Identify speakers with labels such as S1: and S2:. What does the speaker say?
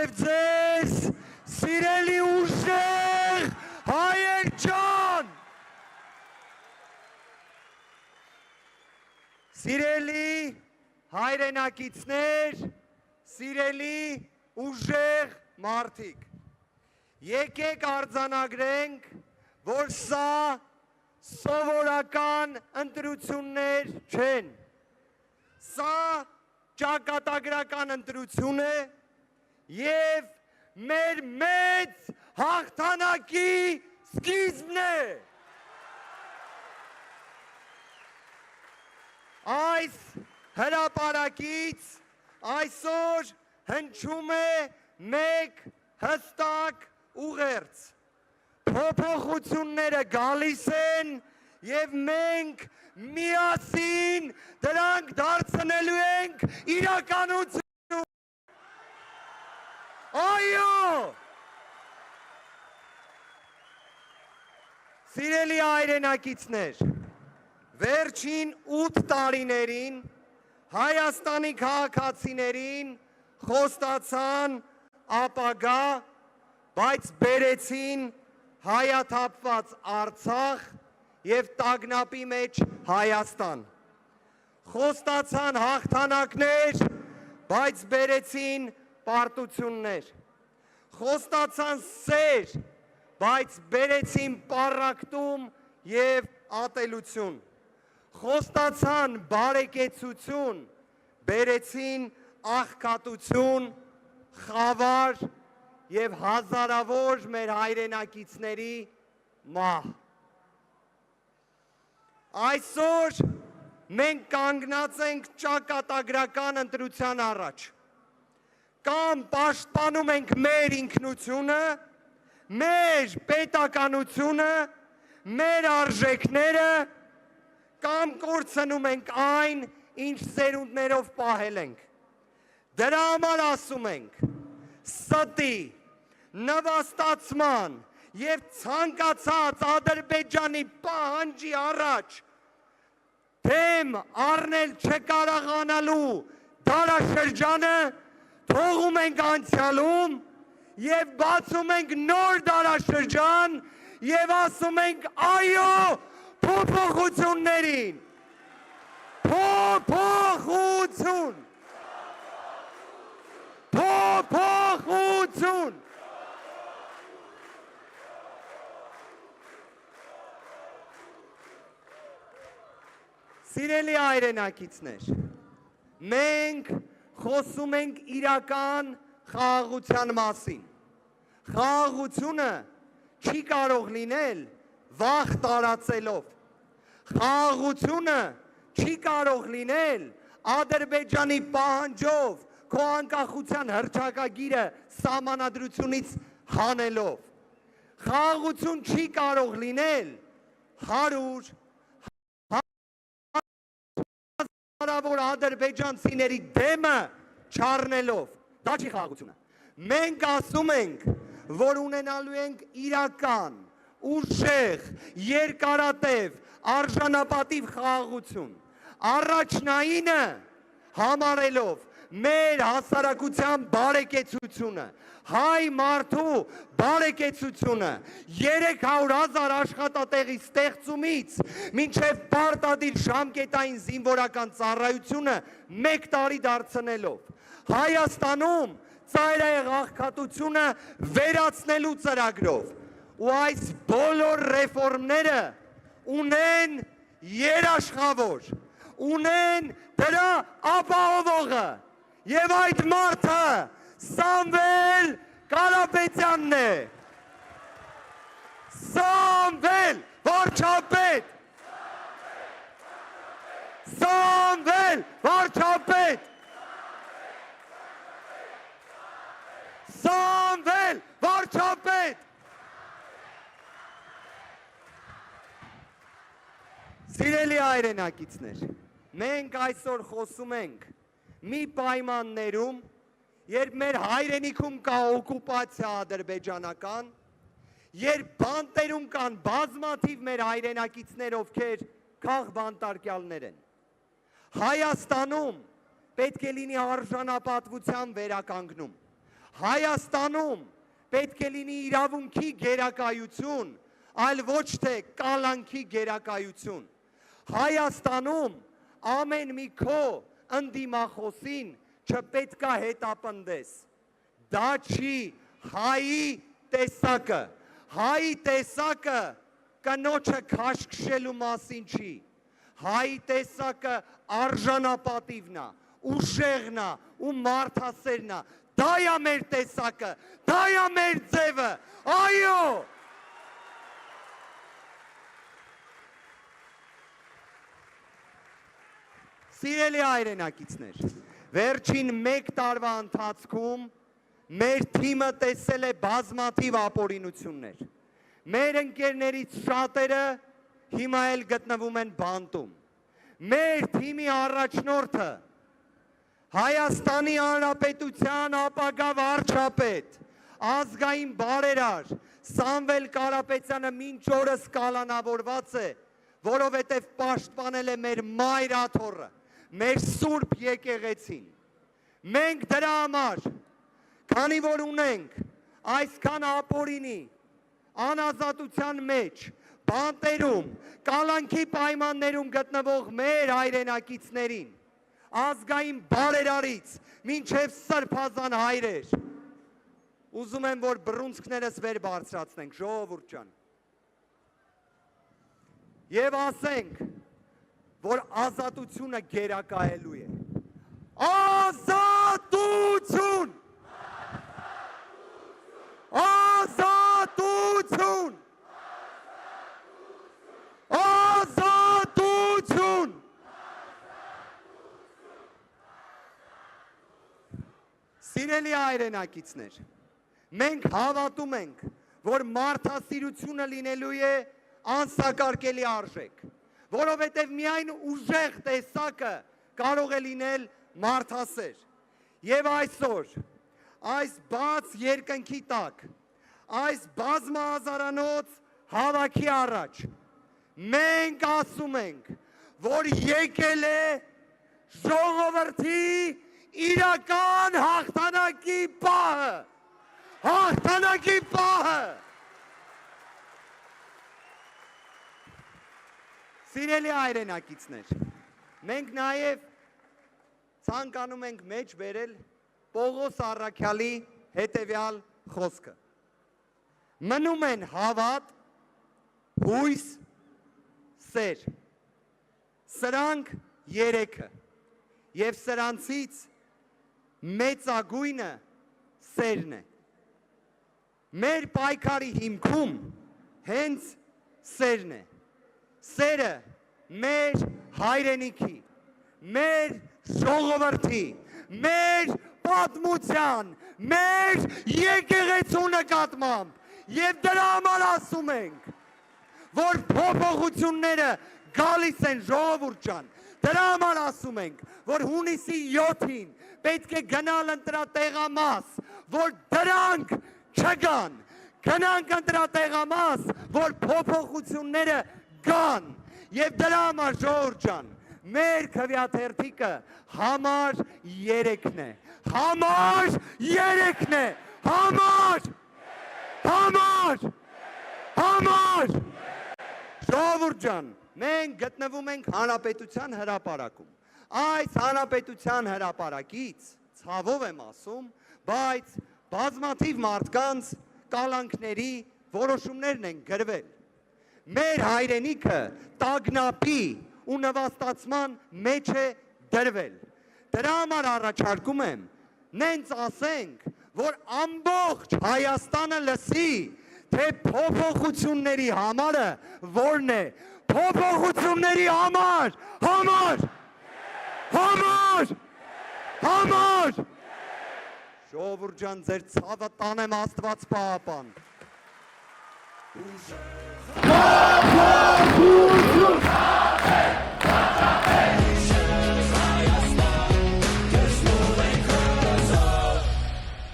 S1: Բարև ձեզ, սիրելի ուժեղ հայեր ջան, սիրելի հայրենակիցներ, սիրելի ուժեղ մարդիկ, եկեք արձանագրենք, որ սա սովորական ընտրություններ չեն, սա ճակատագրական ընտրություն է և մեր մեծ հաղթանակի սկիզբն է։ Այս հրապարակից այսօր հնչում է մեկ հստակ ուղերձ։ Փոփոխությունները գալիս են և մենք միասին դրանք դարձնելու ենք իրականություն։ Այո! Սիրելի հայրենակիցներ, վերջին 8 տարիներին Հայաստանի քաղաքացիներին խոստացան ապագա, բայց բերեցին հայաթափված Արցախ և տագնապի մեջ Հայաստան։ Խոստացան հաղթանակներ, բայց բերեցին պարտություններ։ Խոստացան սեր, բայց բերեցին պառակտում և ատելություն։ Խոստացան բարեկեցություն, բերեցին աղքատություն, խավար և հազարավոր մեր հայրենակիցների մահ։ Այսօր մենք կանգնած ենք ճակատագրական ընտրության առաջ։ Կամ պաշտպանում ենք մեր ինքնությունը, մեր պետականությունը, մեր արժեքները, կամ կորցնում ենք այն, ինչ սերունդներով պահել ենք։ Դրա համար ասում ենք, ստի, նվաստացման և ցանկացած Ադրբեջանի պահանջի առաջ դեմ առնել չկարողանալու դարաշրջանը թողում ենք անցյալում և բացում ենք նոր դարաշրջան և ասում ենք այո փոփոխություններին։ Փոփոխություն։ Փոփոխություն։ Սիրելի հայրենակիցներ, մենք խոսում ենք իրական խաղաղության մասին։ Խաղաղությունը չի կարող լինել վախ տարածելով։ Խաղաղությունը չի կարող լինել Ադրբեջանի պահանջով քո անկախության հռչակագիրը սահմանադրությունից հանելով։ Խաղաղություն չի կարող լինել 100 հարավոր ադրբեջանցիների դեմը չառնելով, դա չի խաղաղությունը։ Մենք ասում ենք, որ ունենալու ենք իրական, ուժեղ, երկարատև, արժանապատիվ խաղաղություն։ Առաջնայինը համարելով մեր հասարակության բարեկեցությունը, հայ մարդու բարեկեցությունը, 300,000 աշխատատեղի ստեղծումից մինչև պարտադիր ժամկետային զինվորական ծառայությունը 1 տարի դարձնելով, Հայաստանում ծայրահեղ աղքատությունը վերացնելու ծրագրով ու այս բոլոր ռեֆորմները ունեն երաշխավոր, ունեն դրա ապահովողը և այդ մարդը Սամվել Կարապետյանն է։ Սամվել վարչապետ։ Սամվել վարչապետ։ Սամվել վարչապետ։ Սիրելի հայրենակիցներ, մենք այսօր խոսում ենք մի պայմաններում, երբ մեր հայրենիքում կա օկուպացիա ադրբեջանական, երբ բանտերում կան բազմաթիվ մեր հայրենակիցներ, ովքեր քաղբանտարկյալներ են։ Հայաստանում պետք է լինի արժանապատվության վերականգնում։ Հայաստանում պետք է լինի իրավունքի գերակայություն, այլ ոչ թե կալանքի գերակայություն։ Հայաստանում ամեն մի քո ընդդիմախոսին չպետք է հետապնդես։ Դա չի հայի տեսակը։ Հայի տեսակը կնոջը քաշքշելու մասին չի։ Հայի տեսակը արժանապատիվն է, ուժեղն է ու մարդասերն է։ Դա է մեր տեսակը, դա է մեր ձևը, այո։ Սիրելի հայրենակիցներ, վերջին 1 տարվա ընթացքում մեր թիմը տեսել է բազմաթիվ ապօրինություններ։ Մեր ընկերներից շատերը հիմա էլ գտնվում են բանտում։ Մեր թիմի առաջնորդը Հայաստանի Հանրապետության ապագա վարչապետ, ազգային բարերար Սամվել Կարապետյանը մինչ օրս կալանավորված է, որովհետև պաշտպանել է մեր մայր աթոռը, մեր սուրբ եկեղեցին։ Մենք դրա համար, քանի որ ունենք այսքան ապօրինի, անազատության մեջ, բանտերում, կալանքի պայմաններում գտնվող մեր հայրենակիցներին, ազգային բարերարից մինչև սրբազան հայրեր, ուզում եմ, որ բռունցքներս վեր բարձրացնենք, ժողովուրդ ջան, և ասենք, որ ազատությունը գերակայելու է։ Ազատություն! Ազատություն! Ազատություն! Սիրելի հայրենակիցներ, մենք հավատում ենք, որ մարդասիրությունը լինելու է անսակարկելի արժեք, որովհետև միայն ուժեղ տեսակը կարող է լինել մարդասեր։ Եվ այսօր, այս բաց երկնքի տակ, այս բազմահազարանոց հավաքի առաջ, մենք ասում ենք, որ եկել է ժողովրդի իրական հաղթանակի պահը, հաղթանակի պահը։ Սիրելի հայրենակիցներ, մենք նաև ցանկանում ենք մեջ բերել Պողոս Առաքյալի հետևյալ խոսքը։ Մնում են հավատ, հույս, սեր։ Սրանք երեքը, և սրանցից մեծագույնը սերն է։ Մեր պայքարի հիմքում հենց սերն է։ Սերը մեր հայրենիքի, մեր ժողովրդի, մեր պատմության, մեր եկեղեցու նկատմամբ և դրա համար ասում ենք, որ փոփոխությունները գալիս են, ժողովուրդ ջան, դրա համար ասում ենք, որ հունիսի 7-ին պետք է գնալ ընտրատեղամաս, որ դրանք չգան, գնանք ընտրատեղամաս, որ փոփոխությունները գան, և դրա համար ժողովուրդ ջան, մեր քվեաթերթիկը համար 3-ն է, համար 3-ն է, համար, ժողովուրդ ջան, մենք գտնվում ենք հանրապետության հրապարակում, այս հանրապետության հրապարակից, ցավով եմ ասում, բայց բազմաթիվ մարդկանց կալանքների որոշումներն են գրվել, մեր հայրենիքը տագնապի ու նվաստացման մեջ է դրվել, դրա համար առաջարկում եմ, նենց ասենք, որ ամբողջ Հայաստանը լսի, թե փոփոխությունների համարը որն է, փոփոխությունների համար, ժողովուրդ ջան, ձեր ցավը տանեմ Աստված պահապան։